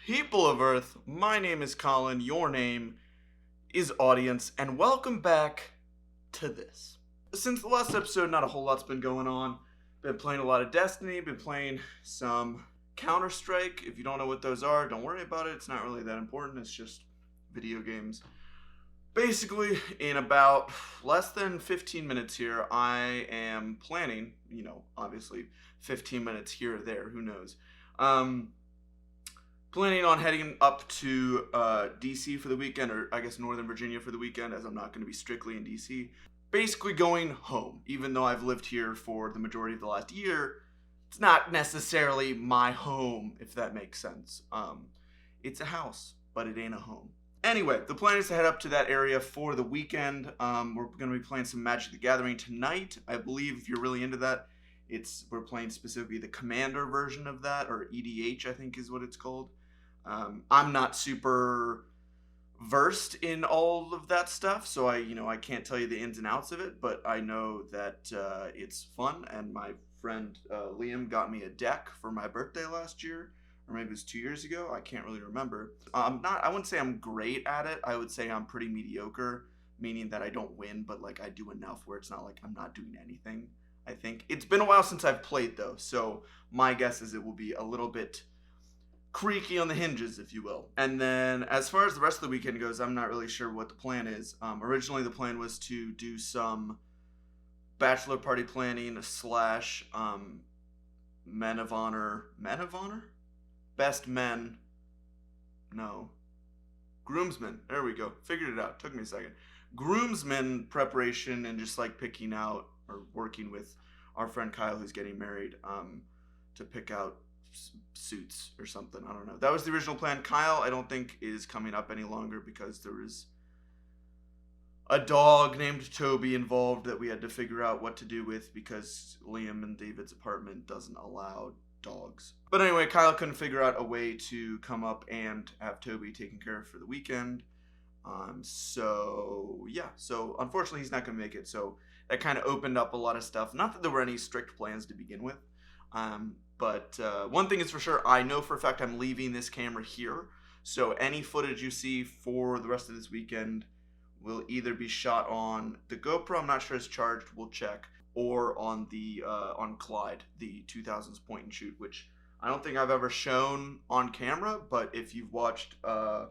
People of Earth, my name is Colin, your name is Audience, and welcome back to this. Since the last episode, not a whole lot's been going on. Been playing a lot of Destiny, been playing some Counter-Strike. If you don't know what those are, don't worry about it. It's not really that important, it's just video games. Basically, in about less than 15 minutes here, I am planning, obviously 15 minutes here or there, who knows. Planning on heading up to DC for the weekend, or I guess Northern Virginia for the weekend, as I'm not going to be strictly in DC. Basically going home, even though I've lived here for the majority of the last year. It's not necessarily my home, if that makes sense. It's a house, but it ain't a home. Anyway, the plan is to head up to that area for the weekend. We're going to be playing some Magic the Gathering tonight. I believe if you're really into that, we're playing specifically the Commander version of that, or EDH, I think is what it's called. I'm not super versed in all of that stuff, so I can't tell you the ins and outs of it, but I know that it's fun, and my friend Liam got me a deck for my birthday last year, or maybe it was 2 years ago. I can't really remember. I wouldn't say I'm great at it. I would say I'm pretty mediocre, meaning that I don't win, but like I do enough where it's not like I'm not doing anything. I think it's been a while since I've played though, so my guess is it will be a little bit creaky on the hinges, if you will. And then as far as the rest of the weekend goes, I'm not really sure what the plan is. Originally the plan was to do some bachelor party planning slash men of honor, best men, no, groomsmen, there we go, figured it out, took me a second. Groomsmen preparation, and just like picking out or working with our friend Kyle, who's getting married, to pick out suits or something. I don't know. That was the original plan. Kyle, I don't think, is coming up any longer because there was a dog named Toby involved that we had to figure out what to do with because Liam and David's apartment doesn't allow dogs. But anyway, Kyle couldn't figure out a way to come up and have Toby taken care of for the weekend. So unfortunately he's not going to make it. So that kind of opened up a lot of stuff. Not that there were any strict plans to begin with. But one thing is for sure, I know for a fact I'm leaving this camera here. So any footage you see for the rest of this weekend will either be shot on the GoPro, I'm not sure it's charged, we'll check, or on the on Clyde, the 2000s point and shoot, which I don't think I've ever shown on camera. But if you've watched, I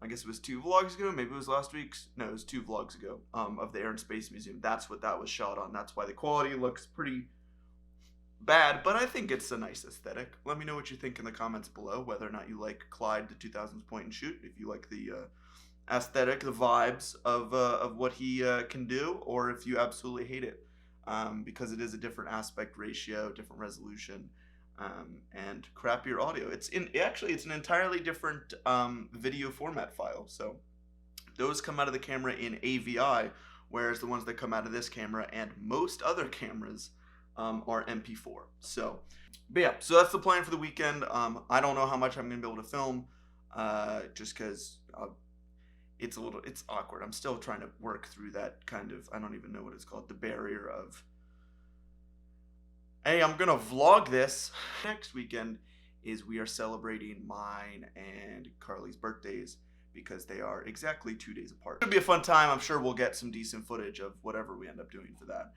guess it was 2 vlogs ago, maybe it was last week's, no, it was 2 vlogs ago, of the Air and Space Museum. That's what that was shot on. That's why the quality looks pretty bad, but I think it's a nice aesthetic. Let me know what you think in the comments below, whether or not you like Clyde, the 2000s point and shoot, if you like the aesthetic, the vibes of what he can do, or if you absolutely hate it, because it is a different aspect ratio, different resolution, and crappier audio. It's an entirely different video format file. So those come out of the camera in AVI, whereas the ones that come out of this camera and most other cameras are MP4. So that's the plan for the weekend. I don't know how much I'm gonna be able to film, just because it's awkward. I'm still trying to work through that kind of, I don't even know what it's called, the barrier of, hey, I'm gonna vlog this. Next weekend we are celebrating mine and Carly's birthdays, because they are exactly 2 days apart. It'll be a fun time. I'm sure we'll get some decent footage of whatever we end up doing for that.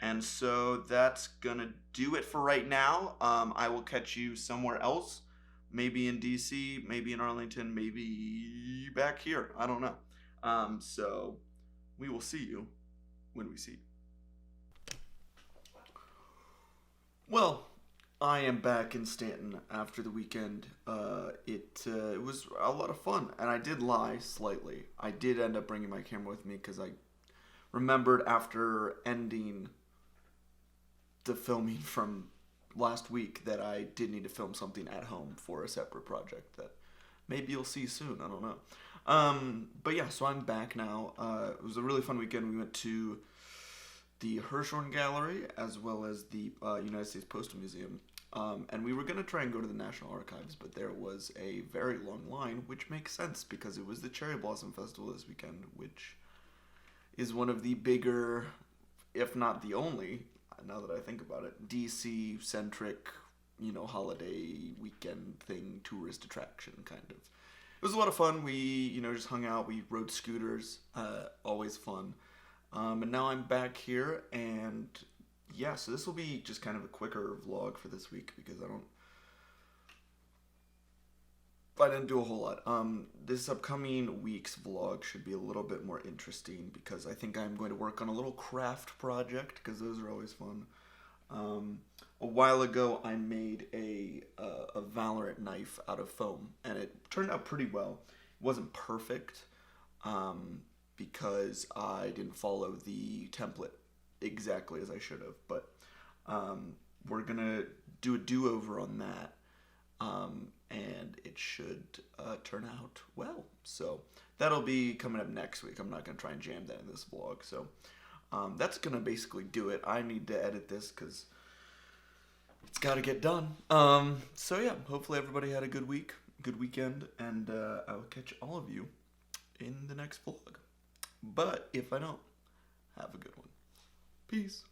And so that's gonna do it for right now. I will catch you somewhere else, maybe in DC, maybe in Arlington, maybe back here. I don't know. So we will see you when we see you. Well, I am back in Stanton after the weekend. It was a lot of fun, and I did lie slightly. I did end up bringing my camera with me because I remembered after ending the filming from last week that I did need to film something at home for a separate project that maybe you'll see soon. I don't know. But yeah, so I'm back now. It was a really fun weekend. We went to the Hirshhorn Gallery as well as the United States Postal Museum. And we were going to try and go to the National Archives, but there was a very long line, which makes sense because it was the Cherry Blossom Festival this weekend, which is one of the bigger, if not the only, now that I think about it, DC-centric holiday weekend thing, tourist attraction kind of. It was a lot of fun. We, just hung out. We rode scooters. Always fun. And now I'm back here, and yeah, so this will be just kind of a quicker vlog for this week because I didn't do a whole lot. This upcoming week's vlog should be a little bit more interesting because I think I'm going to work on a little craft project because those are always fun. A while ago, I made a Valorant knife out of foam, and it turned out pretty well. It wasn't perfect because I didn't follow the template exactly as I should have, but we're gonna do a do-over on that. And it should turn out well. So that'll be coming up next week. I'm not going to try and jam that in this vlog. So that's going to basically do it. I need to edit this because it's got to get done. So yeah, hopefully everybody had a good week, good weekend, and I will catch all of you in the next vlog. But if I don't, have a good one. Peace.